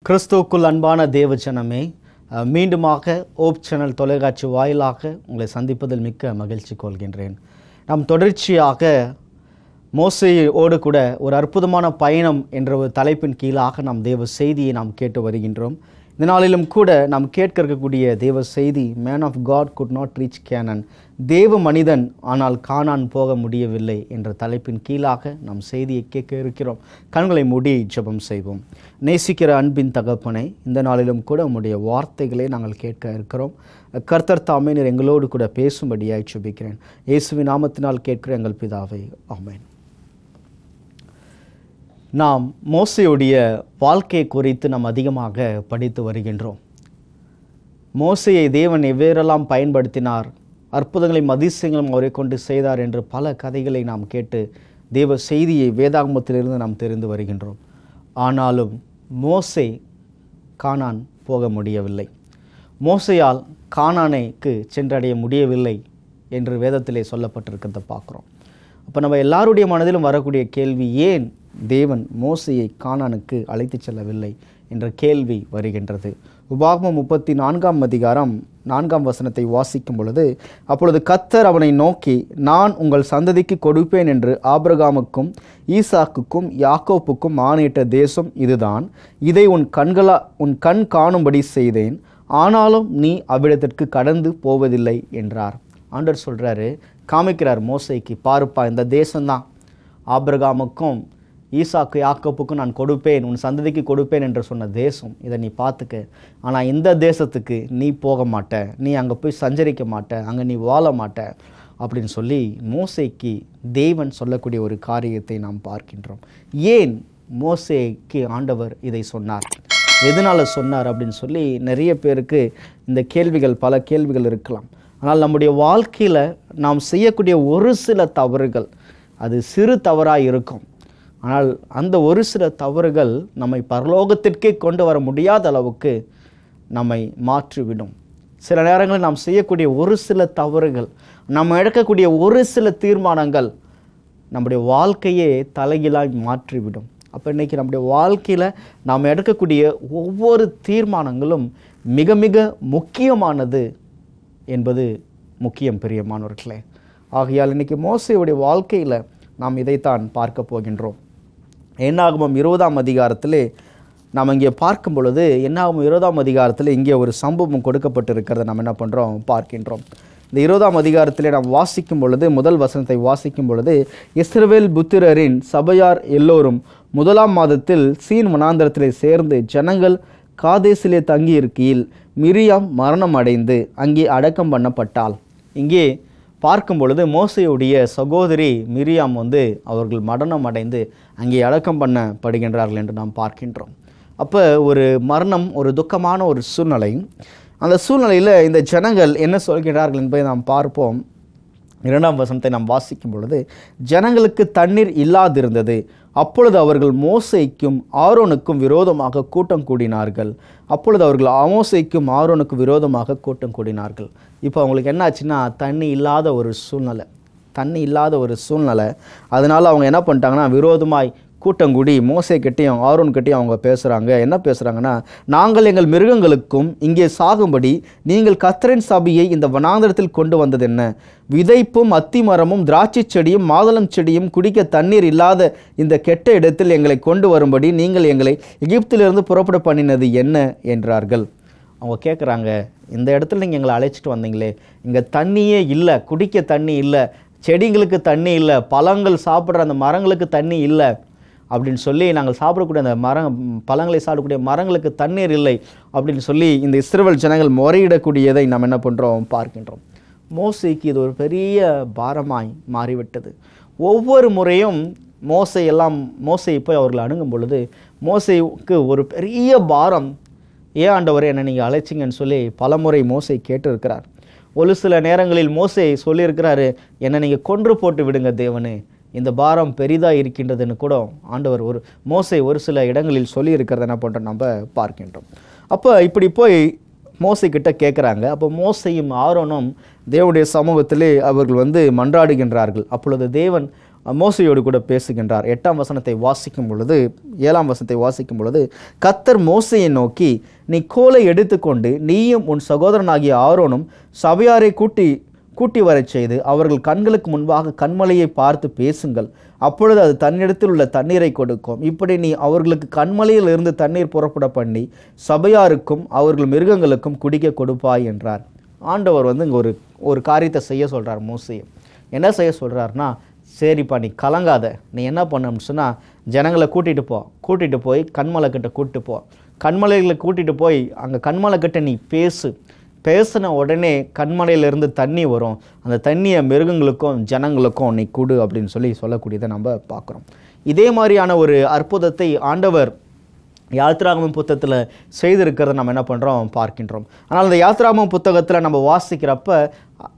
கிறிஸ்துவுக்குள் அன்பான தேவஜனமே, மீண்டுமாக ஓப் சேனல் தொலைக்காட்சி வாயிலாக உங்களை சந்திப்பதில் மிக்க மகிழ்ச்சி கொள்கின்றேன். நாம் தொடர்ச்சியாக மோசேயோடு கூட ஒரு அற்புதமான பயணம் என்ற ஒரு தலைப்பின் கீழாக நாம் தேவ செய்தியை நாம் கேட்டு வருகின்றோம். இந்த நாளிலும் கூட நாம் கேட்க இருக்கக்கூடிய தேவ செய்தி, man of God could not reach Canaan, தேவ மனிதன் ஆனால் கானான் போக முடியவில்லை என்ற தலைப்பின் கீழாக நாம் செய்தியை கேட்க இருக்கிறோம். கண்களை மூடி ஜெபம் செய்வோம். நேசிக்கிற அன்பின் தகப்பனை, இந்த நாளிலும் கூட உம்முடைய வார்த்தைகளை நாங்கள் கேட்க இருக்கிறோம். கர்த்தர் தாமே நீர் எங்களோடு கூட பேசும்படியாய் ஜெபிக்கிறேன். இயேசுவின் நாமத்தினால் கேட்கிற எங்கள் பிதாவே, ஆமென். நாம் மோசேயுடைய வாழ்க்கை குறித்து நாம் அதிகமாக படித்து வருகின்றோம். மோசேயை தேவன் எவ்வேறெல்லாம் பயன்படுத்தினார், அற்புதங்களையும் அதிசயங்களும் அவரை கொண்டு செய்தார் என்று பல கதைகளை நாம் கேட்டு தேவ செய்தியை வேதாகமத்திலிருந்து நாம் தெரிந்து வருகின்றோம். ஆனாலும் மோசே கானான் போக முடியவில்லை. மோசேயால் கானானுக்கு சென்றடைய முடியவில்லை என்று வேதத்திலே சொல்லப்பட்டிருக்கிறத பார்க்குறோம். அப்போ நம்ம எல்லாருடைய மனதிலும் வரக்கூடிய கேள்வி, ஏன் தேவன் மோசேயை கானானுக்கு அழைத்து செல்லவில்லை என்ற கேள்வி வருகின்றது. உபாகமம் 34ஆம் அதிகாரம் 4ஆம் வசனத்தை வாசிக்கும் பொழுது, அப்பொழுது கர்த்தர் அவனை நோக்கி, நான் உங்கள் சந்ததிக்கு கொடுப்பேன் என்று ஆபிரகாமுக்கும் ஈசாக்குக்கும் யாக்கோப்புக்கும் ஆணையிட்ட தேசம் இதுதான். இதை உன் கண் காணும்படி செய்தேன். ஆனாலும் நீ அவ்விடத்திற்கு கடந்து போவதில்லை என்றார். ஆண்டவர் சொல்கிறாரு, காமிக்கிறார் மோசேக்கு, பாருப்பா, இந்த தேசம்தான் ஆபிரகாமுக்கும் ஈசாக்கு யாக்கோப்புக்கும் நான் கொடுப்பேன், உன் சந்ததிக்கு கொடுப்பேன் என்று சொன்ன தேசம். இதை நீ பார்த்துக்க. ஆனால் இந்த தேசத்துக்கு நீ போக மாட்ட, நீ அங்கே போய் சஞ்சரிக்க மாட்ட, அங்கே நீ வாழ மாட்ட அப்படின்னு சொல்லி மோசேக்கு தேவன் சொல்லக்கூடிய ஒரு காரியத்தை நாம் பார்க்கின்றோம். ஏன் மோசேக்கு ஆண்டவர் இதை சொன்னார், எதனால் சொன்னார் அப்படின்னு சொல்லி நிறைய பேருக்கு இந்த கேள்விகள், பல கேள்விகள் இருக்கலாம். ஆனால் நம்முடைய வாழ்க்கையில் நாம் செய்யக்கூடிய ஒரு சில தவறுகள், அது சிறு தவறாக இருக்கும், ஆனால் அந்த ஒரு சில தவறுகள் நம்மை பரலோகத்திற்கே கொண்டு வர முடியாத அளவுக்கு நம்மை மாற்றிவிடும். சில நேரங்களில் நாம் செய்யக்கூடிய ஒரு சில தவறுகள், நம்ம எடுக்கக்கூடிய ஒரு சில தீர்மானங்கள் நம்முடைய வாழ்க்கையே தலைகீழாய் மாற்றிவிடும். அப்போ இன்றைக்கி நம்முடைய வாழ்க்கையில் நாம் எடுக்கக்கூடிய ஒவ்வொரு தீர்மானங்களும் மிக மிக முக்கியமானது என்பது முக்கியம், பிரியமானவர்களே. ஆகையால் இன்றைக்கி மோசேயுடைய வாழ்க்கையில் நாம் இதைத்தான் பார்க்க போகின்றோம். என்னாகமம் 20ஆம் அதிகாரத்திலே நாம் இங்கே பார்க்கும் பொழுது, என்னாகமம் 20ஆம் அதிகாரத்தில் இங்கே ஒரு சம்பவம் கொடுக்கப்பட்டிருக்கிறத நாம் என்ன பண்ணுறோம், பார்க்கின்றோம். இந்த 20ஆம் அதிகாரத்திலே நாம் வாசிக்கும் பொழுது, முதல் வசனத்தை வாசிக்கும் பொழுது, இஸ்ரவேல் புத்திரரின் சபையார் எல்லோரும் 1ஆம் மாதத்தில் சீன் வனாந்தரத்திலே சேர்ந்து ஜனங்கள் காதேசிலே தங்கி இருக்கையில் மிரியாம் மரணம் அடைந்து அங்கே அடக்கம் பண்ணப்பட்டாள். இங்கே பார்க்கும் பொழுது மோசேயுடைய சகோதரி மிரியாம் அவர்கள் மரணம் அடைந்து அங்கே அடக்கம் பண்ணப்படுகின்றார்கள் என்று நாம் பார்க்கின்றோம். அப்போ ஒரு மரணம், ஒரு துக்கமான ஒரு சூழ்நிலை. அந்த சூழ்நிலையில் இந்த ஜனங்கள் என்ன சொல்கிறார்கள் என்பதை நாம் பார்ப்போம். 2ஆம் வசனத்தை நாம் வாசிக்கும் பொழுது, ஜனங்களுக்கு தண்ணீர் இல்லாதிருந்தது. அப்பொழுது அவர்கள் மோசேக்கும் ஆரோனுக்கும் விரோதமாக கூட்டம் கூடினார்கள். இப்போ அவங்களுக்கு என்ன ஆச்சுன்னா, தண்ணி இல்லாத ஒரு சூழ்நிலை. அதனால் அவங்க என்ன பண்ணிட்டாங்கன்னா, விரோதமாய் கூட்டம் கூடி மோசே கிட்டையும் ஆரோன் கிட்டையும் அவங்க பேசுகிறாங்க. என்ன பேசுகிறாங்கன்னா, நாங்கள் எங்கள் மிருகங்களுக்கும் இங்கே சாகும்படி நீங்கள் கர்த்தரின் சபையை இந்த வனாந்தரத்தில் கொண்டு வந்தது என்ன? விதைப்பும் அத்தி மரமும் திராட்சை செடியும் மாதுளம் செடியும் குடிக்க தண்ணீர் இல்லாத இந்த கெட்ட இடத்தில் எங்களை கொண்டு வரும்படி நீங்கள் எங்களை எகிப்திலிருந்து புறப்பட பண்ணினது என்ன என்றார்கள். அவங்க கேட்குறாங்க, இந்த இடத்துல நீங்கள் எங்களை அழைச்சிட்டு வந்தீங்களே, இங்கே தண்ணியே இல்லை, குடிக்க தண்ணி இல்லை, செடிங்களுக்கு தண்ணி இல்லை, பழங்கள் சாப்பிட்ற அந்த மரங்களுக்கு தண்ணி இல்லை அப்படின்னு சொல்லி, நாங்கள் சாப்பிடக்கூடிய அந்த பழங்களை சாப்பிடக்கூடிய மரங்களுக்கு தண்ணீர் இல்லை அப்படின்னு சொல்லி இந்த இஸ்ரவேல் ஜனங்கள் முறையிடக்கூடியதை நாம் என்ன பண்ணுறோம், பார்க்கின்றோம். மோசேக்கு இது ஒரு பெரிய பாரமாய் மாறிவிட்டது. ஒவ்வொரு முறையும் மோசேயை போய் அவர்கள் அணுகும் பொழுது மோசேக்கு ஒரு பெரிய பாரம். ஏன் ஆண்டவரே என்னை நீங்கள் அழைச்சிங்கன்னு சொல்லி பலமுறை மோசே கேட்டிருக்கிறார். ஒரு சில நேரங்களில் மோசே சொல்லியிருக்கிறாரு, என்னை நீங்கள் கொன்று போட்டு விடுங்க தேவனே, இந்த பாரம் பெரிதாக இருக்கின்றதுன்னு கூட ஆண்டவர் மோசே ஒரு சில இடங்களில் சொல்லியிருக்கிறத என்ன பண்ணுறோம் நம்ம பார்க்கின்றோம். அப்போ இப்படி போய் மோசே கிட்ட கேட்குறாங்க. அப்போ மோசேயும் ஆரோனும் தேவனுடைய சமூகத்திலே அவர்கள் மன்றாடுகின்றார்கள். அப்பொழுது தேவன் மோசையோடு கூட பேசுகின்றார். 8ஆம் வசனத்தை வாசிக்கும் பொழுது 7ஆம் வசனத்தை வாசிக்கும் பொழுது கர்த்தர் மோசையை நோக்கி, நீ கோலை எடுத்துக்கொண்டு நீயும் உன் சகோதரனாகிய ஆரோனும் சபையாரை கூட்டி வரச் செய்து அவர்கள் கண்களுக்கு முன்பாக கண்மலையை பார்த்து பேசுங்கள். அப்பொழுது அது தன்னிடத்தில் உள்ள தண்ணீரை கொடுக்கும். இப்படி நீ அவர்களுக்கு கண்மலையில் இருந்து தண்ணீர் புறப்பட பண்ணி சபையாருக்கும் அவர்கள் மிருகங்களுக்கும் குடிக்க கொடுப்பாய் என்றார். ஆண்டவர் இங்கே ஒரு காரியத்தை செய்ய சொல்கிறார். மோசையை என்ன செய்ய சொல்கிறார்னா, சரிப்பா நீ கலங்காத, நீ என்ன பண்ணணும்னு சொன்னால் ஜனங்களை கூட்டிகிட்டு போய் கண்மலை கிட்ட கூட்டிட்டு போ. கண்மலைகளை கூட்டிகிட்டு போய் அங்கே கண்மலை கிட்ட நீ பேசின உடனே கண்மலையிலிருந்து தண்ணி வரும். அந்த தண்ணியை மிருகங்களுக்கும் ஜனங்களுக்கும் நீ கொடு அப்படின்னு சொல்லக்கூடியதை நம்ம பார்க்குறோம். இதே மாதிரியான ஒரு அற்புதத்தை ஆண்டவர் யாத்ராகமம் புத்தகத்தில் செய்திருக்கிறத நம்ம என்ன பண்ணுறோம் பார்க்கின்றோம். ஆனால் அந்த யாத்ராகமம் புத்தகத்தில் நம்ம வாசிக்கிறப்ப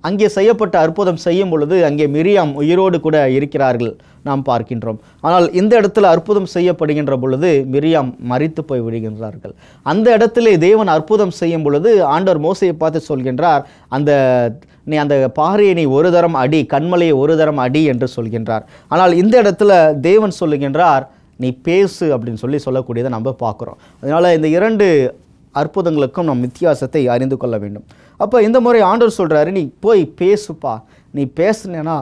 அங்கே செய்யப்பட்ட அற்புதம் செய்யும் பொழுது அங்கே மிரியாம் உயிரோடு கூட இருக்கிறார்கள் நாம் பார்க்கின்றோம். ஆனால் இந்த இடத்துல அற்புதம் செய்யப்படுகின்ற பொழுது மிரியாம் மரித்து போய் விடுகின்றார்கள். அந்த இடத்துல தேவன் அற்புதம் செய்யும் பொழுது ஆண்டவர் மோசையை பார்த்து சொல்கின்றார், நீ அந்த பாறையை நீ ஒரு தரம் அடி, கண்மலையை ஒரு தரம் அடி என்று சொல்கின்றார். ஆனால் இந்த இடத்துல தேவன் சொல்லுகின்றார், நீ பேசு அப்படின்னு சொல்லக்கூடியதை நம்ம பார்க்குறோம். அதனால் இந்த 2 அற்புதங்களுக்கும் நம் வித்தியாசத்தை அறிந்து கொள்ள வேண்டும். அப்போ இந்த முறை ஆண்டவர் சொல்கிறாரு, நீ போய் பேசுப்பா, நீ பேசுனேன்னா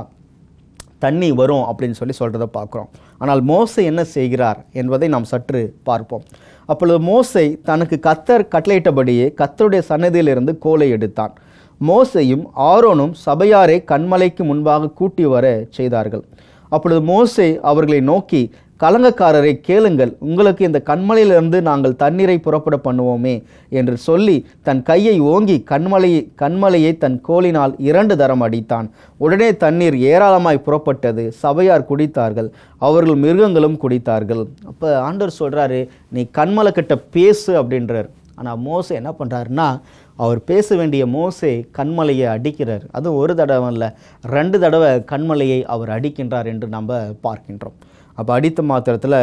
தண்ணி வரும் அப்படின்னு சொல்கிறத பார்க்குறோம். ஆனால் மோசை என்ன செய்கிறார் என்பதை நாம் சற்று பார்ப்போம். அப்பொழுது மோசை தனக்கு கர்த்தர் கட்டளையிட்டபடியே கர்த்தருடைய சன்னதியிலிருந்து கோலை எடுத்தான். மோசையும் ஆரோனும் சபையாரை கண்மலைக்கு முன்பாக கூட்டி வர செய்தார்கள். அப்பொழுது மோசே அவர்களை நோக்கி, கலங்கக்காரரை கேளுங்கள், உங்களுக்கு இந்த கண்மலையிலிருந்து நாங்கள் தண்ணீரை புறப்பட பண்ணுவோமே என்று சொல்லி தன் கையை ஓங்கி கண்மலையை தன் கோலினால் 2 தரம் அடித்தான். உடனே தண்ணீர் ஏராளமாய் புறப்பட்டது. சபையார் குடித்தார்கள், அவர்கள் மிருகங்களும் குடித்தார்கள். அப்போ ஆண்டவர் சொல்கிறாரு, நீ கண்மலை கிட்ட பேசு அப்படின்றார். ஆனால் மோசே என்ன பண்ணுறாருன்னா, அவர் பேச வேண்டிய மோசே கண்மலையை அடிக்கிறார். அதுவும் ஒரு தடவை இல்லை, 2 தடவை கண்மலையை அவர் அடிக்கின்றார் என்று நம்ம பார்க்கின்றோம். அப்போ அடித்த மாத்திரத்தில்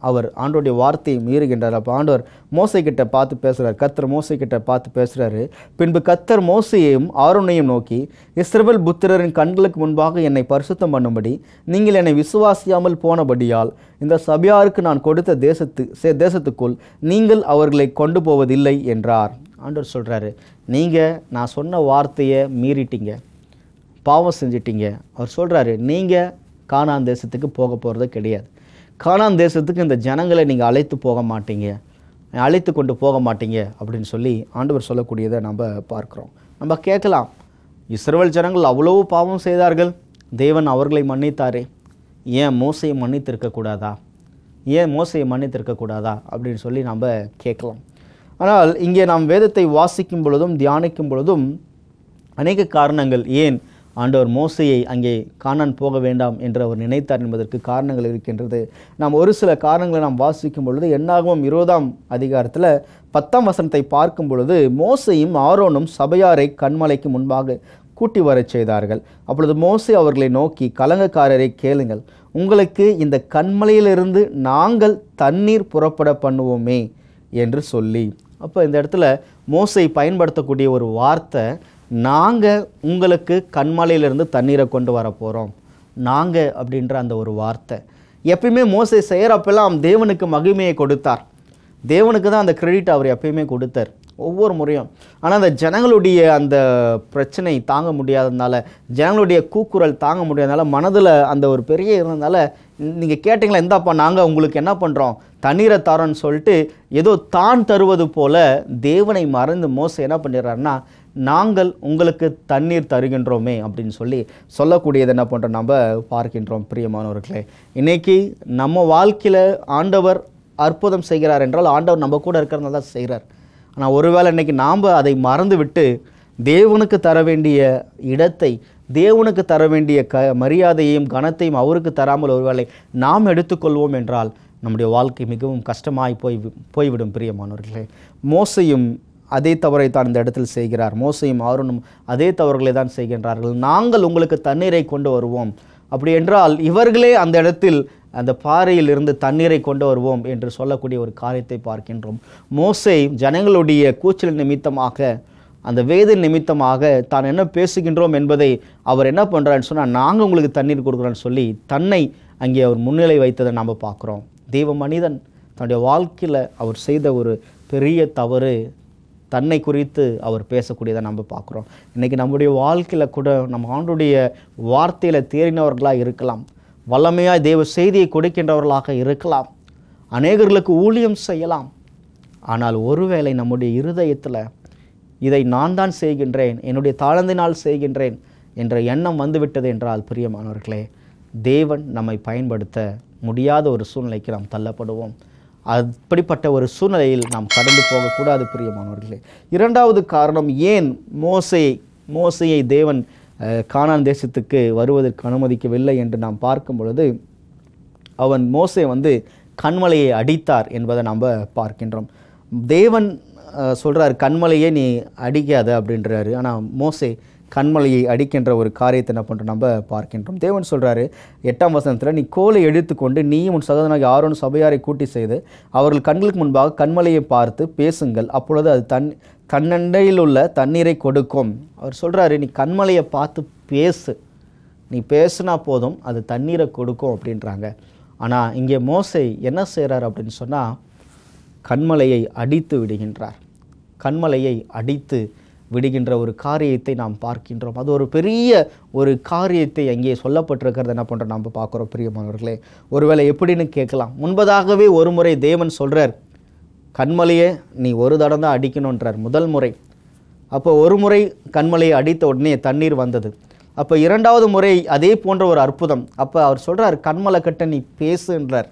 அவர் ஆண்டோடைய வார்த்தையை மீறுகின்றார். அப்போ ஆண்டவர் மோசை கிட்ட பார்த்து பேசுகிறார். கர்த்தர் மோசை கிட்ட பார்த்து பேசுகிறாரு. பின்பு கர்த்தர் மோசையையும் ஆரோனையும் நோக்கி, இஸ்ரவேல் புத்திரரின் கண்களுக்கு முன்பாக என்னை பரிசுத்தம் பண்ணும்படி நீங்கள் என்னை விசுவாசியாமல் போனபடியால் இந்த சபையாருக்கு நான் கொடுத்த தேசத்துக்குள் நீங்கள் அவர்களை கொண்டு போவதில்லை என்றார். ஆண்டவர் சொல்கிறாரு, நீங்கள் நான் சொன்ன வார்த்தையை மீறிட்டீங்க, பாவம் செஞ்சிட்டீங்க. அவர் சொல்கிறாரு, நீங்கள் கானான் தேசத்துக்கு போக போகிறது கிடையாது. கானான் தேசத்துக்கு இந்த ஜனங்களை நீங்கள் அழைத்து கொண்டு போக மாட்டீங்க அப்படின்னு ஆண்டவர் சொல்லக்கூடியதை நம்ம பார்க்குறோம். நம்ம கேட்கலாம், இஸ்ரவேல் ஜனங்கள் அவ்வளவு பாவம் செய்தார்கள், தேவன் அவர்களை மன்னித்தாரே, ஏன் மோசையை மன்னித்திருக்கக்கூடாதா அப்படின்னு நம்ம கேட்கலாம். ஆனால் இங்கே நாம் வேதத்தை வாசிக்கும் பொழுதும் தியானிக்கும் பொழுதும் அநேக காரணங்கள் ஏன் ஆண்டவர் மோசையை அங்கே கானான் போக வேண்டாம் என்று அவர் நினைத்தார் என்பதற்கு காரணங்கள் இருக்கின்றது. நாம் ஒரு சில காரணங்களை நாம் வாசிக்கும் பொழுது என்னாகமம் 20ஆம் அதிகாரத்தில் 10ஆம் வசனத்தை பார்க்கும் பொழுது மோசையும் ஆரோனும் சபையாரை கண்மலைக்கு முன்பாக கூட்டி வரச் செய்தார்கள். அப்பொழுது மோசே அவர்களை நோக்கி, கலங்கக்காரரை கேளுங்கள், உங்களுக்கு இந்த கண்மலையிலிருந்து நாங்கள் தண்ணீர் புறப்பட பண்ணுவோமே என்று சொல்லி. அப்போ இந்த இடத்துல மோசை பயன்படுத்தக்கூடிய ஒரு வார்த்தை, நாங்கள் உங்களுக்கு கண்மலையிலிருந்து தண்ணீரை கொண்டு வர போகிறோம். நாங்கள் அப்படின்ற அந்த ஒரு வார்த்தை. எப்பயுமே மோசை செய்கிறப்பெல்லாம் தேவனுக்கு மகிமையை கொடுத்தார். தேவனுக்கு தான் அந்த கிரெடிட் அவர் எப்பயுமே கொடுத்தார் ஒவ்வொரு முறையும். ஆனால் அந்த ஜனங்களுடைய அந்த பிரச்சனை தாங்க முடியாததுனால, ஜனங்களுடைய கூக்குரல் தாங்க முடியாதனால, மனதில் அந்த ஒரு பெரிய இருந்ததுனால, நீங்கள் கேட்டிங்களா, இந்தாப்பா நாங்கள் உங்களுக்கு என்ன பண்ணுறோம், தண்ணீரை தரோன்னு சொல்லிட்டு ஏதோ தான் தருவது போல தேவனை மறந்து மோசை என்ன பண்ணிடுறாருன்னா, நாங்கள் உங்களுக்கு தண்ணீர் தருகின்றோமே அப்படின்னு சொல்லக்கூடியது என்ன பண்ணுறோம் நம்ம பார்க்கின்றோம். பிரியமானவர்களே, இன்றைக்கி நம்ம வாழ்க்கையில் ஆண்டவர் அற்புதம் செய்கிறார் என்றால் ஆண்டவர் நம்ம கூட இருக்கிறதுனால தான் செய்கிறார். ஆனால் ஒருவேளை இன்றைக்கி நாம் அதை மறந்து விட்டு தேவனுக்கு தர வேண்டிய இடத்தை, தேவனுக்கு தர வேண்டிய மரியாதையையும் கனத்தையும் அவருக்கு தராமல் ஒருவேளை நாம் எடுத்துக்கொள்வோம் என்றால் நம்முடைய வாழ்க்கை மிகவும் கஷ்டமாய் போய்விடும். பிரியமானவர்களே, மோசையும் அதே தவறை தான் இந்த இடத்தில் செய்கிறார். மோசையும் ஆரோனும் அதே தவறுகளை தான் செய்கின்றார்கள். நாங்கள் உங்களுக்கு தண்ணீரை கொண்டு வருவோம், அப்படி என்றால் இவர்களே அந்த இடத்தில் அந்த பாறையில் இருந்து தண்ணீரை கொண்டு வருவோம் என்று சொல்லக்கூடிய ஒரு காரியத்தை பார்க்கின்றோம். மோசே ஜனங்களுடைய கூச்சல் நிமித்தமாக அந்த வேத நிமித்தமாக தான் என்ன பேசுகின்றோம் என்பதை அவர் என்ன பண்ணுறாருன்னு சொன்னால், நாங்கள் உங்களுக்கு தண்ணீர் கொடுக்குறோன்னு சொல்லி தன்னை அங்கே அவர் முன்னிலை வைத்ததை நாம் பார்க்குறோம். தெய்வ மனிதன் தன்னுடைய வாழ்க்கையில் அவர் செய்த ஒரு பெரிய தவறு, தன்னை குறித்து அவர் பேசக்கூடியதை நம்ம பார்க்குறோம். இன்றைக்கி நம்முடைய வாழ்க்கையில் கூட நம்ம ஆண்டுடைய வார்த்தையில் தேறினவர்களாக இருக்கலாம், வல்லமையாக தேவ செய்தியை கொடுக்கின்றவர்களாக இருக்கலாம், அநேகர்களுக்கு ஊழியம் செய்யலாம். ஆனால் ஒருவேளை நம்முடைய இருதயத்தில் இதை நான் தான் செய்கின்றேன், என்னுடைய தாளந்தினால் செய்கின்றேன் என்ற எண்ணம் வந்துவிட்டது என்றால், பிரியமானவர்களே, தேவன் நம்மை பயன்படுத்த முடியாத ஒரு சூழ்நிலைக்கு நாம் தள்ளப்படுவோம். அப்படிப்பட்ட ஒரு சூழ்நிலையில் நாம் கடந்து போகக்கூடாது பிரியமானவர்களே. இரண்டாவது காரணம், ஏன் மோசேயை தேவன் கானான் தேசத்துக்கு வருவதற்கு அனுமதிக்கவில்லை என்று நாம் பார்க்கும் பொழுது, மோசே கன்மலையை அடித்தார் என்பதை நாம் பார்க்கின்றோம். தேவன் சொல்கிறார் கண்மலையை நீ அடிக்காத அப்படின்றாரு. ஆனால் மோசே கண்மலையை அடிக்கின்ற ஒரு காரியத்தை என்ன பண்ணுறோம் நம்ம பார்க்கின்றோம். தேவன் சொல்கிறாரு 8ஆம் வசனத்தில், நீ கோலை எடுத்துக்கொண்டு நீயும் உன் சகோதரனாகிய ஆரோன் சபையாரை கூட்டி செய்து அவர்கள் கண்களுக்கு முன்பாக கண்மலையை பார்த்து பேசுங்கள், அப்பொழுது அது தன்னண்டையில் உள்ள தண்ணீரை கொடுக்கும். அவர் சொல்கிறாரு, நீ கண்மலையை பார்த்து பேசு, நீ பேசுனா போதும் அது தண்ணீரை கொடுக்கும் அப்படின்றாங்க. ஆனால் இங்கே மோசே என்ன செய்கிறார் அப்படின்னு சொன்னால், கண்மலையை அடித்து விடுகின்றார். கண்மலையை அடித்து விடுகின்ற ஒரு காரியத்தை நாம் பார்க்கின்றோம். அது ஒரு பெரிய ஒரு காரியத்தை அங்கே சொல்லப்பட்டிருக்கிறது என்ன பண்ணுறோம் நம்ம பார்க்குறோம் பிரியமானவர்களே. ஒருவேளை எப்படின்னு கேட்கலாம். முன்பதாகவே ஒரு முறை தேவன் சொல்கிறார், கண்மலையை நீ ஒரு தடம் தான் அடிக்கணுன்றார் முதல் முறை. அப்போ ஒரு முறை கண்மலையை அடித்த உடனே தண்ணீர் வந்தது. அப்போ இரண்டாவது முறை அதே போன்ற ஒரு அற்புதம். அப்போ அவர் சொல்கிறார், கண்மலை கிட்ட நீ பேசுன்றார்.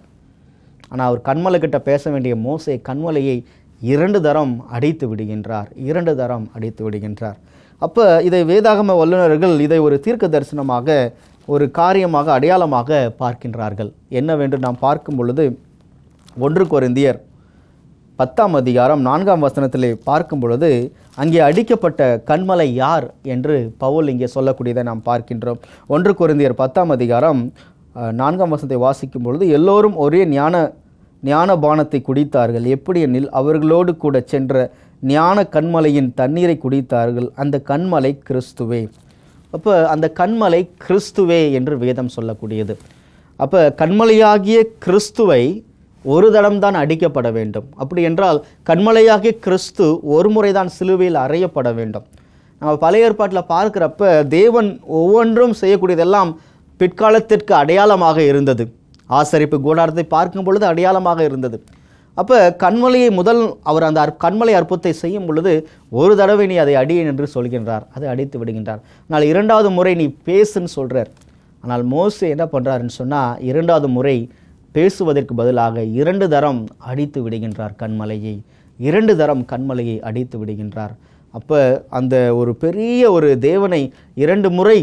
ஆனால் அவர் கண்மலை கிட்ட பேச வேண்டிய மோசே கண்மலையை 2 தரம் அடித்து விடுகின்றார். அப்போ இதை வேதாகம வல்லுநர்கள் இதை ஒரு தீர்க்க தரிசனமாக, ஒரு காரியமாக, அடையாளமாக பார்க்கின்றார்கள். என்னவென்று நாம் பார்க்கும் பொழுது 1 கொரிந்தியர் 10ஆம் அதிகாரம் 4ஆம் வசனத்திலே பார்க்கும் பொழுது, அங்கே அடிக்கப்பட்ட கண்மலை யார் என்று பவுல் இங்கே சொல்லக்கூடியதை நாம் பார்க்கின்றோம். 1 கொரிந்தியர் 10ஆம் அதிகாரம் 4ஆம் வசனத்தை வாசிக்கும் பொழுது, எல்லோரும் ஒரே ஞான பானத்தை குடித்தார்கள், எப்படி எனில் அவர்களோடு கூட சென்ற ஞான கண்மலையின் தண்ணீரை குடித்தார்கள், அந்த கண்மலை கிறிஸ்துவே. அப்போ அந்த கண்மலை கிறிஸ்துவே என்று வேதம் சொல்லக்கூடியது. அப்போ கண்மலையாகிய கிறிஸ்துவை ஒரு தடம்தான் அடிக்கப்பட வேண்டும். அப்படி என்றால் கண்மலையாகிய கிறிஸ்து ஒரு முறைதான் சிலுவையில் அறையப்பட வேண்டும். நம்ம பழைய ஏற்பாட்டில் பார்க்குறப்ப தேவன் ஒவ்வொன்றும் செய்யக்கூடியதெல்லாம் பிற்காலத்திற்கு அடையாளமாக இருந்தது. ஆசரிப்பு கூடாரத்தை பார்க்கும் பொழுது அடையாளமாக இருந்தது. அப்போ கண்மலையை அவர் அந்த கண்மலை அற்புதத்தை செய்யும் பொழுது ஒரு தடவை நீ அதை அடியேன் என்று சொல்கின்றார், அதை அடித்து விடுகின்றார். ஆனால் 2வது முறை நீ பேசுன்னு சொல்கிறார். ஆனால் மோசே என்ன பண்ணுறாருன்னு சொன்னால், 2வது முறை பேசுவதற்கு பதிலாக 2 தரம் அடித்து விடுகின்றார் கண்மலையை. 2 தரம் கண்மலையை அடித்து விடுகின்றார். அப்போ அந்த ஒரு பெரிய ஒரு தேவனை 2 முறை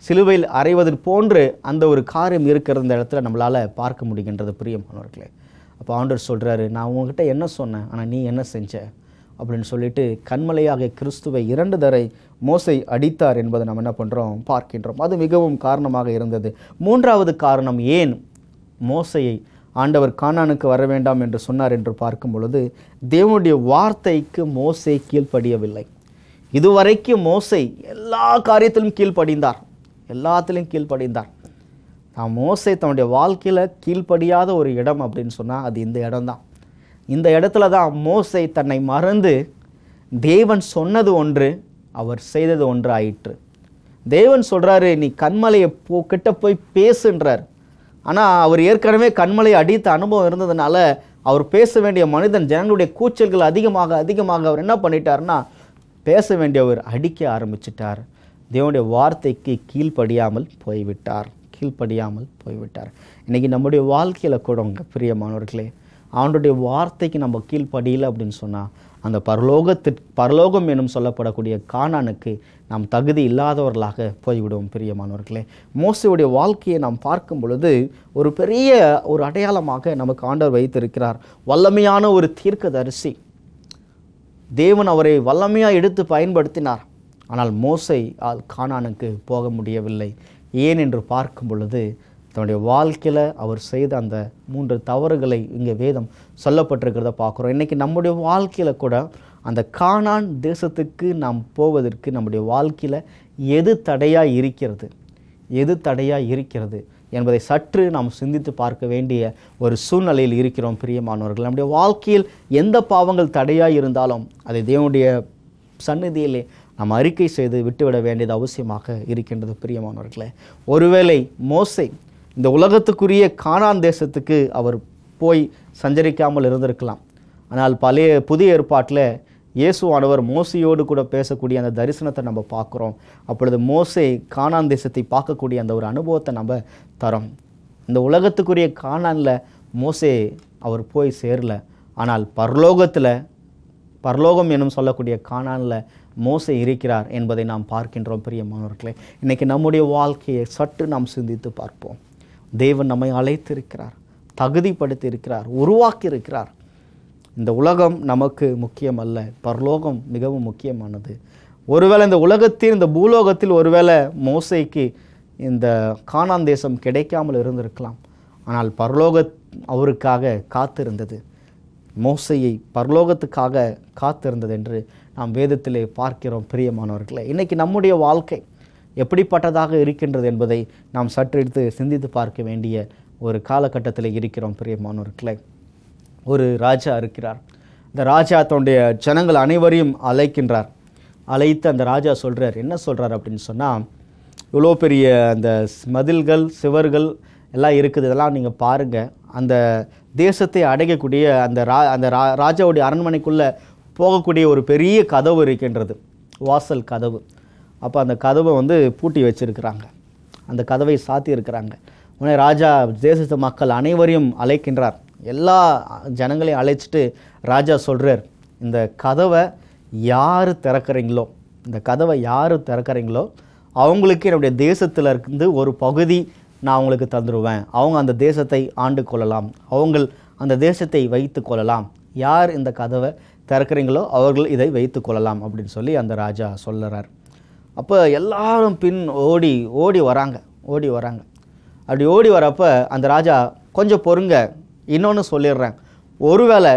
சிலுவையில் அறைவதற்கு போன்று அந்த ஒரு காரியம் இருக்கிற இந்த இடத்துல நம்மளால் பார்க்க முடிகின்றது பிரியமானவர்களே. அப்போ ஆண்டவர் சொல்கிறாரு, நான் உங்ககிட்ட என்ன சொன்னேன், ஆனால் நீ என்ன செஞ்ச அப்படின்னு சொல்லிட்டு கண்மலையாக கிறிஸ்துவை 2 தரை மோசே அடித்தார் என்பதை நம்ம என்ன பண்ணுறோம் பார்க்கின்றோம். அது மிகவும் காரணமாக இருந்தது. 3வது காரணம், ஏன் மோசையை ஆண்டவர் கானானுக்கு வர வேண்டாம் என்று சொன்னார் என்று பார்க்கும் பொழுது, தேவனுடைய வார்த்தைக்கு மோசே கீழ்ப்படியவில்லை. இதுவரைக்கும் மோசே எல்லா காரியத்திலும் கீழ்ப்படிந்தார், எல்லாத்திலையும் கீழ்ப்படிந்தார். மோசே தன்னுடைய வாழ்க்கையில் கீழ்ப்படியாத ஒரு இடம் அப்படின்னு சொன்னால் அது இந்த இடம்தான். இந்த இடத்துல தான் மோசே தன்னை மறந்து தேவன் சொன்னது ஒன்று, அவர் செய்தது ஒன்று ஆயிற்று. தேவன் சொல்கிறாரு, நீ கண்மலையை கிட்ட போய் பேசுன்றார். ஆனால் அவர் ஏற்கனவே கண்மலையை அடித்த அனுபவம் இருந்ததுனால அவர் பேச வேண்டிய மனிதன், ஜனங்களுடைய கூச்சல்கள் அதிகமாக அவர் என்ன பண்ணிட்டார்னா, பேச வேண்டியவர் அடிக்க ஆரம்பிச்சிட்டார். தேவனுடைய வார்த்தைக்கு கீழ்ப்படியாமல் போய்விட்டார். இன்றைக்கி நம்முடைய வாழ்க்கையில் கூட பிரியமானவர்களே, அவனுடைய வார்த்தைக்கு நம்ம கீழ்ப்படியலை அப்படின்னு சொன்னால் அந்த பரலோகம் எனும் சொல்லப்படக்கூடிய கானானுக்கு நாம் தகுதி இல்லாதவர்களாக போய்விடுவோம் பிரியமானவர்களே. மோசேயுடைய வாழ்க்கையை நாம் பார்க்கும் பொழுது ஒரு பெரிய ஒரு அடையாளமாக நமக்கு ஆண்டவர் வைத்திருக்கிறார். வல்லமையான ஒரு தீர்க்கதரிசி. தேவன் அவரை வல்லமையாக எடுத்து பயன்படுத்தினார். ஆனால் மோசே கானானுக்கு போக முடியவில்லை. ஏன் என்று பார்க்கும் பொழுது தன்னுடைய வாழ்க்கையில் அவர் செய்த அந்த 3 தவறுகளை இங்கே வேதம் சொல்லப்பட்டிருக்கிறத பார்க்குறோம். இன்றைக்கி நம்முடைய வாழ்க்கையில் கூட அந்த கானான் தேசத்துக்கு நாம் போவதற்கு நம்முடைய வாழ்க்கையில் எது தடையாக இருக்கிறது, எது தடையாக இருக்கிறது என்பதை சற்று நாம் சிந்தித்து பார்க்க வேண்டிய ஒரு சூழ்நிலையில் இருக்கிறோம் பிரியமானவர்கள். நம்முடைய வாழ்க்கையில் எந்த பாவங்கள் தடையாக இருந்தாலும் அதை தேவனுடைய சந்நிதியிலே நாம் அறிக்கை செய்து விட்டுவிட வேண்டியது அவசியமாக இருக்கின்றது பிரியமானவர்களே. ஒருவேளை மோசே இந்த உலகத்துக்குரிய கானான் தேசத்துக்கு அவர் போய் சஞ்சரிக்காமல் இருந்திருக்கலாம். ஆனால் புதிய ஏற்பாட்டில் இயேசுவானவர் மோசையோடு கூட பேசக்கூடிய அந்த தரிசனத்தை நம்ம பார்க்குறோம். அப்பொழுது மோசே கானான் தேசத்தை பார்க்கக்கூடிய அந்த ஒரு அனுபவத்தை நம்ம தரோம். இந்த உலகத்துக்குரிய கானானில் மோசே அவர் போய் சேரல. ஆனால் பரலோகம் எனும் சொல்லக்கூடிய கானானில் மோசே இருக்கிறார் என்பதை நாம் பார்க்கின்றோம் பிரியமானவர்களே. இன்றைக்கி நம்முடைய வாழ்க்கையை சற்று நாம் சிந்தித்து பார்ப்போம். தேவன் நம்மை அழைத்திருக்கிறார், தகுதிப்படுத்தி இருக்கிறார், உருவாக்கி இருக்கிறார். இந்த உலகம் நமக்கு முக்கியம் அல்ல, பரலோகம் மிகவும் முக்கியமானது. ஒருவேளை இந்த உலகத்தில், இந்த பூலோகத்தில் ஒருவேளை மோசேக்கு இந்த கானான் தேசம் கிடைக்காமல் இருந்திருக்கலாம். ஆனால் பரலோக அவருக்காக காத்திருந்தது, மோசையை பரலோகத்துக்காக காத்திருந்தது என்று நாம் வேதத்திலே பார்க்கிறோம் பிரியமானவர்களே. இன்றைக்கி நம்முடைய வாழ்க்கை எப்படிப்பட்டதாக இருக்கின்றது என்பதை நாம் சற்று எடுத்து சிந்தித்து பார்க்க வேண்டிய ஒரு காலகட்டத்தில் இருக்கிறோம் பிரியமானவர்களே. ஒரு ராஜா இருக்கிறார். இந்த ராஜா தன்னுடைய ஜனங்கள் அனைவரையும் அழைக்கின்றார். அழைத்து அந்த ராஜா சொல்கிறார், என்ன சொல்கிறார் அப்படின்னு சொன்னால், இவ்வளோ பெரிய அந்த மதில்கள் சுவர்கள் எல்லாம் இருக்குது, இதெல்லாம் நீங்கள் பாருங்கள். அந்த தேசத்தை அடைக்கக்கூடிய அந்த ராஜாவுடைய அரண்மனைக்குள்ளே போகக்கூடிய ஒரு பெரிய கதவு இருக்கின்றது, வாசல் கதவு. அப்போ அந்த கதவை பூட்டி வச்சுருக்கிறாங்க, அந்த கதவை சாத்தி இருக்கிறாங்க. உடனே ராஜா தேசத்து மக்கள் அனைவரையும் அழைக்கின்றார். எல்லா ஜனங்களையும் அழைச்சிட்டு ராஜா சொல்கிறார், இந்த கதவை யார் திறக்கிறீங்களோ, இந்த கதவை யார் திறக்கிறீங்களோ அவங்களுக்கு என்னுடைய தேசத்தில் இருந்து ஒரு பகுதி நான் அவங்களுக்கு தந்துடுவேன். அவங்க அந்த தேசத்தை ஆண்டு கொள்ளலாம், அவங்க அந்த தேசத்தை வைத்து கொள்ளலாம். யார் இந்த கதவை திறக்கிறீங்களோ அவர்கள் இதை வைத்து கொள்ளலாம் அப்படின்னு சொல்லி அந்த ராஜா சொல்லுறார். அப்போ எல்லாரும் பின் ஓடி வராங்க. அப்படி ஓடி வரப்போ அந்த ராஜா, கொஞ்சம் பொறுங்க, இன்னொன்று சொல்லிடுறேன். ஒருவேளை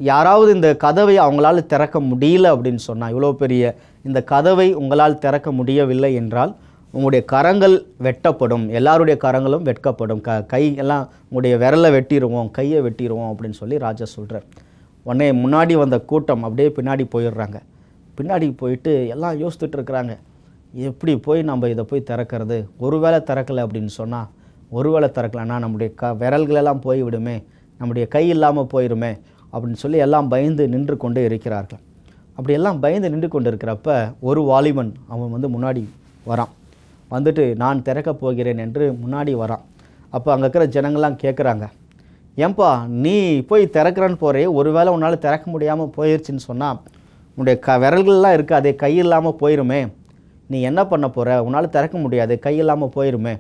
யாராவது இந்த கதவை அவங்களால திறக்க முடியல அப்படின்னு சொன்னால், இவ்வளோ பெரிய இந்த கதவை உங்களால் திறக்க முடியவில்லை என்றால் உங்களுடைய கரங்கள் வெட்டப்படும், எல்லாருடைய கரங்களும் வெட்கப்படும், கை எல்லாம் உங்களுடைய விரலை வெட்டிடுவோம், கையை வெட்டிடுவோம் அப்படின்னு சொல்லி ராஜா சொல்கிறார். உடனே முன்னாடி வந்த கூட்டம் அப்படியே பின்னாடி போயிடுறாங்க. பின்னாடி போயிட்டு எல்லாம் யோசித்துட்டு இருக்கிறாங்க, எப்படி போய் நம்ம இதை போய் திறக்கிறது, ஒருவேளை திறக்கலை அப்படின்னு சொன்னால், ஒருவேளை திறக்கலைன்னா நம்முடைய விரல்களெல்லாம் போய்விடுமே, நம்முடைய கை இல்லாமல் போயிடுமே அப்படின்னு சொல்லி எல்லாம் பயந்து நின்று கொண்டு இருக்கிறார்கள். அப்படி எல்லாம் பயந்து நின்று கொண்டு இருக்கிறப்ப ஒரு வாலிபன் அவன் முன்னாடி வரான். வந்துட்டு நான் திறக்க போகிறேன் என்று முன்னாடி வரான். அப்போ அங்கே இருக்கிற ஜனங்கள்லாம் கேட்குறாங்க, ஏன்பா நீ போய் திறக்கிறன்னு போகிறே, ஒருவேளை உன்னால் திறக்க முடியாமல் போயிடுச்சின்னு சொன்னால் உன்னுடைய விரல்கள்லாம் இருக்குது, அதே கை இல்லாமல் போயிருமே, நீ என்ன பண்ண போகிற, உன்னால் திறக்க முடியாது, கை இல்லாமல் போயிருமே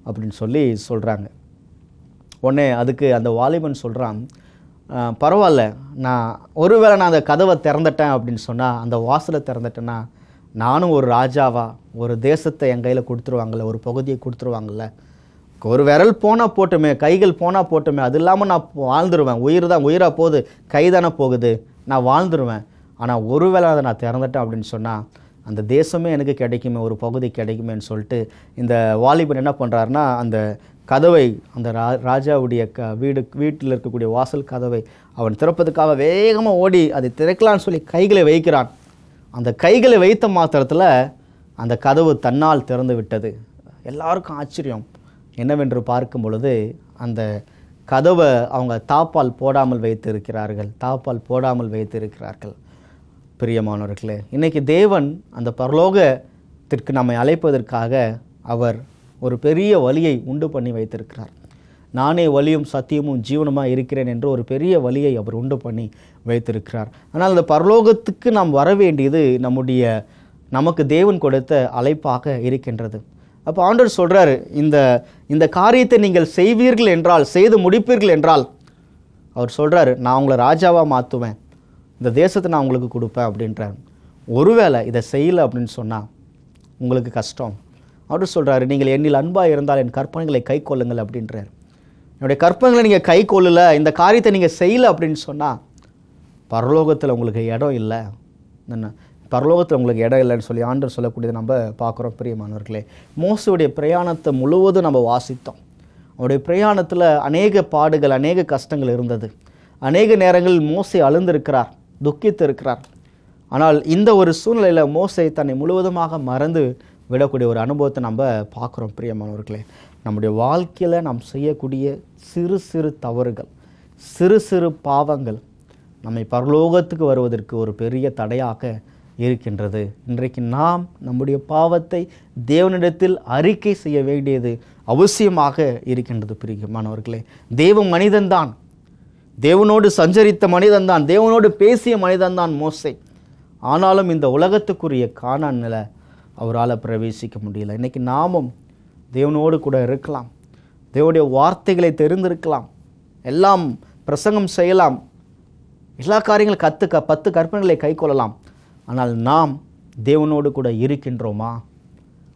அப்படின்னு சொல்லி சொல்கிறாங்க. உடனே அதுக்கு அந்த வாலிபன் சொல்கிறான், பரவாயில்ல, ஒருவேளை நான் அந்த கதவை திறந்துட்டேன் அப்படின்னு சொன்னால், அந்த வாசலை திறந்துட்டேன்னா நானும் ஒரு ராஜாவா, ஒரு தேசத்தை என் கையில் கொடுத்துருவாங்கள்ல, ஒரு பகுதியை கொடுத்துருவாங்கள்ல, ஒரு விரல் போனால் போட்டுமே, கைகள் போனால் போட்டுமே, அது இல்லாமல் நான் வாழ்ந்துருவேன், உயிராக போகுது, கை தானே போகுது, நான் வாழ்ந்துருவேன். ஆனால் ஒருவேளை அதை நான் திறந்துட்டேன் அப்படின்னு சொன்னால் அந்த தேசமே எனக்கு கிடைக்குமே, ஒரு பகுதி கிடைக்குமேன்னு சொல்லிட்டு இந்த வாலிபன் என்ன பண்ணுறாருன்னா, அந்த கதவை, அந்த ராஜாவுடைய வீட்டில் இருக்கக்கூடிய வாசல் கதவை அவன் திறப்பதுக்காக வேகமாக ஓடி அதை திறக்கலான்னு சொல்லி கைகளை வைக்கிறான். அந்த கைகளை வைத்த மாத்திரத்தில் அந்த கதவு தன்னால் திறந்து விட்டது. எல்லாருக்கும் ஆச்சரியம். என்னவென்று பார்க்கும் பொழுது அந்த கதவை அவங்க தாப்பால் போடாமல் வைத்திருக்கிறார்கள். பிரியமானவர்களே, இன்றைக்கி தேவன் அந்த பரலோகத்திற்கு நம்மை அழைப்பதற்காக அவர் ஒரு பெரிய வழியை உண்டு பண்ணி வைத்திருக்கிறார். நானே வழியும் சத்தியமும் ஜீவனுமாக இருக்கிறேன் என்று ஒரு பெரிய வழியை அவர் உண்டு பண்ணி வைத்திருக்கிறார். ஆனால் அந்த பரலோகத்துக்கு நாம் வர வேண்டியது நமக்கு தேவன் கொடுத்த அழைப்பாக இருக்கின்றது. அப்போ ஆண்டவர் சொல்கிறாரு, இந்த காரியத்தை நீங்கள் செய்வீர்கள் என்றால், செய்து முடிப்பீர்கள் என்றால், அவர் சொல்கிறாரு, நான் உங்களை ராஜாவாக மாற்றுவேன், இந்த தேசத்தை நான் உங்களுக்கு கொடுப்பேன் அப்படின்றார். ஒருவேளை இதை செய்யலை அப்படின்னு சொன்னால் உங்களுக்கு கஷ்டம். அவர் சொல்கிறாரு, நீங்கள் என்னில் அன்பாக இருந்தால் என் கற்பனைகளை கை கொள்ளுங்கள் அப்படின்றார். என்னுடைய கற்பனைகளை நீங்கள் கை கொள்ளலை, இந்த காரியத்தை நீங்கள் செய்யலை அப்படின்னு சொன்னால் பரலோகத்தில் உங்களுக்கு இடம் இல்லை, என்ன பரலோகத்தில் உங்களுக்கு இடம் இல்லைன்னு சொல்லி ஆண்டவர் சொல்லக்கூடியதை நம்ம பார்க்குறோம். பிரியமானவர்களே, மோசேயுடைய பிரயாணத்தை முழுவதும் நம்ம வாசித்தோம். அவருடைய பிரயாணத்தில் அநேக பாடுகள், அநேக கஷ்டங்கள் இருந்தது. அநேக நேரங்களில் மோசே அழுந்திருக்கிறார், துக்கித்து இருக்கிறார். ஆனால் இந்த ஒரு சூழ்நிலையில் மோசே தன்னை முழுவதுமாக மறந்து விடக்கூடிய ஒரு அனுபவத்தை நம்ம பார்க்குறோம். பிரியமானவர்களே, நம்முடைய வாழ்க்கையில் நாம் செய்யக்கூடிய சிறு சிறு தவறுகள், சிறு சிறு பாவங்கள் நம்மை பரலோகத்துக்கு வருவதற்கு ஒரு பெரிய தடையாக இருக்கின்றது. இன்றைக்கு நாம் நம்முடைய பாவத்தை தேவனிடத்தில் அறிக்கை செய்ய வேண்டியது அவசியமாக இருக்கின்றது. பிரியமானவர்களே, தேவ மனிதன்தான், தேவனோடு சஞ்சரித்த மனிதன்தான், தேவனோடு பேசிய மனிதன்தான் மோசே. ஆனாலும் இந்த உலகத்துக்குரிய கானானில் அவரால் பிரவேசிக்க முடியல. இன்றைக்கி நாமும் தேவனோடு கூட இருக்கலாம், தேவனுடைய வார்த்தைகளை தெரிந்திருக்கலாம், எல்லாம் பிரசங்கம் செய்யலாம், எல்லா காரியங்களும் 10 கற்பனைகளை கை கொள்ளலாம். ஆனால் நாம் தேவனோடு கூட இருக்கின்றோமா,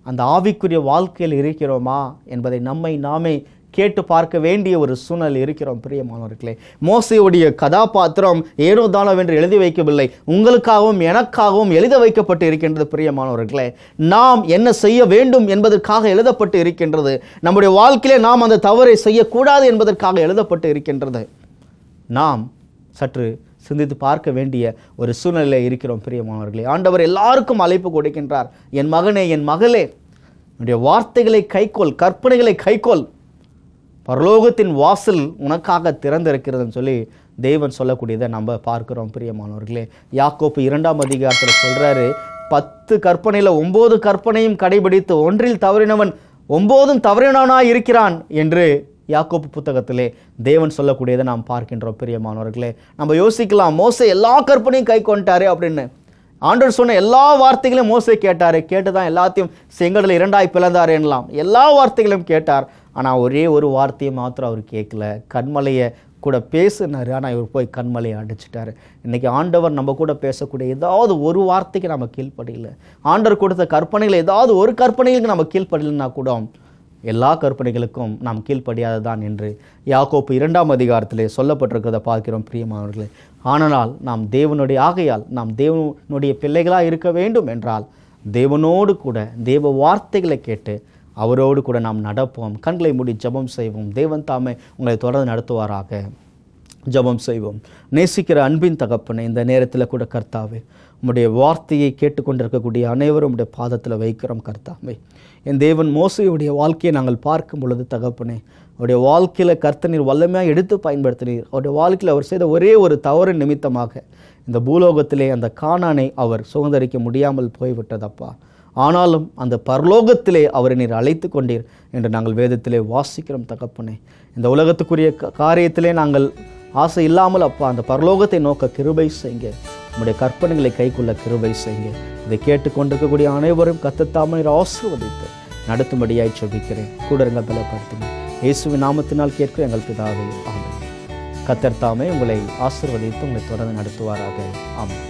அந்த ஆவிக்குரிய வாழ்க்கையில் இருக்கிறோமா என்பதை நம்மை நாமே கேட்டு பார்க்க வேண்டிய ஒரு சூழ்நிலை இருக்கிறோம். பிரியமானவர்களே, மோசேயுடைய கதாபாத்திரம் ஏனோ தானோ என்று எழுதி வைக்கவில்லை, உங்களுக்காகவும் எனக்காகவும் எழுத வைக்கப்பட்டு இருக்கின்றது. பிரியமானவர்களே, நாம் என்ன செய்ய வேண்டும் என்பதற்காக எழுதப்பட்டு இருக்கின்றது. நம்முடைய வாழ்க்கையிலே நாம் அந்த தவறை செய்யக்கூடாது என்பதற்காக எழுதப்பட்டு இருக்கின்றது. நாம் சற்று சிந்தித்து பார்க்க வேண்டிய ஒரு சூழ்நிலையில் இருக்கிறோம். பிரியமானவர்களே, ஆண்டவர் எல்லாருக்கும் அழைப்பு கொடுக்கின்றார். என் மகனே, என் மகளே, என்னுடைய வார்த்தைகளை கைக்கொள், கற்பனைகளை கைக்கொள், பரலோகத்தின் வாசல் உனக்காக திறந்திருக்கிறதுன்னு சொல்லி தேவன் சொல்லக்கூடியதை நம்ம பார்க்கிறோம். பிரியமானவர்களே, யாக்கோப்பு 2ஆம் அதிகாரத்தில் சொல்கிறாரு, 10 கற்பனையில் 9 கற்பனையும் கடைபிடித்து ஒன்றில் தவறினவன் 9ம் தவறினவனாய் இருக்கிறான் என்று யாக்கோப்பு புத்தகத்திலே தேவன் சொல்லக்கூடியதை நாம் பார்க்கின்றோம். பிரியமானவர்களே, நம்ம யோசிக்கலாம், மோசே எல்லா கற்பனையும் கை கொண்டாரு அப்படின்னு. ஆண்டவர் சொன்ன எல்லா வார்த்தைகளையும் மோசே கேட்டார், கேட்டு தான் எல்லாத்தையும் செங்கடலை 2ஆய் பிளந்தார் எனலாம். எல்லா வார்த்தைகளையும் கேட்டார். ஆனால் ஒரே ஒரு வார்த்தையை மாத்திரம் அவர் கேட்கல, கண்மலையை கூட பேசினார். ஆனால் இவர் போய் கண்மலையை அடிச்சிட்டார். இன்றைக்கி ஆண்டவர் நம்ம கூட பேசக்கூடிய ஏதாவது ஒரு வார்த்தைக்கு நம்ம கீழ்ப்படியல, ஆண்டவர் கொடுத்த கற்பனைகள் ஏதாவது ஒரு கற்பனைகளுக்கு நம்ம கீழ்ப்படலைன்னா கூட எல்லா கற்பனைகளுக்கும் நாம் கீழ்ப்படியாததான் என்று யாக்கோப்பு 2ஆம் அதிகாரத்திலே சொல்லப்பட்டிருக்கிறத பார்க்கிறோம். பிரியமானவர்களே, ஆனால் நாம் ஆகையால் நாம் தேவனுடைய பிள்ளைகளாக இருக்க வேண்டும் என்றால் தேவனோடு கூட தேவ வார்த்தைகளை கேட்டு அவரோடு கூட நாம் நடப்போம். கண்களை மூடி ஜெபம் செய்வோம். தேவன் தாமே உங்களை தொடர்ந்து நடத்துவாராக. ஜெபம் செய்வோம். நேசிக்கிற அன்பின் தகப்பனே, இந்த நேரத்தில் கூட கர்த்தாவே, உம்முடைய வார்த்தையை கேட்டுக்கொண்டிருக்கக்கூடிய அனைவரும் உடைய பாதத்தில் வைக்கிறோம். கர்த்தாவே, என் தேவன் மோசேயுடைய வாழ்க்கையை நாங்கள் பார்க்கும் பொழுது தகப்பனே, அவருடைய வாழ்க்கையில் கர்த்தர் வல்லமையாக எடுத்து பயன்படுத்தினீர். அவருடைய வாழ்க்கையில் அவர் செய்த ஒரே ஒரு தவறு நிமித்தமாக இந்த பூலோகத்திலே அந்த கானானை அவர் சுதந்தரிக்க முடியாமல் போய்விட்டதப்பா. ஆனாலும் அந்த பரலோகத்திலே அவரை நீர் அழைத்து கொண்டீர் என்று நாங்கள் வேதத்திலே வாசிக்கிறோம். தகப்பனே, இந்த உலகத்துக்குரிய காரியத்திலே நாங்கள் ஆசை இல்லாமல் அப்பா அந்த பரலோகத்தை நோக்க கிருபை செய்யுங்க. உம்முடைய கற்பனைகளை கைக்குள்ள கிருபை செய்யுங்க. இதை கேட்டுக்கொண்டிருக்கக்கூடிய அனைவரும் கர்த்தர் ஆசீர்வதித்து நடத்தும்படியாய் ஜெபிக்கிறேன். கூட இருங்க, பலப்படுத்துங்க. இயேசுவின் நாமத்தினால் கேட்க எங்கள் பிதாவே, ஆமென். கர்த்தர் தாமே உங்களை ஆசீர்வதித்து உங்களை தொடர்ந்து நடத்துவாராக. ஆமென்.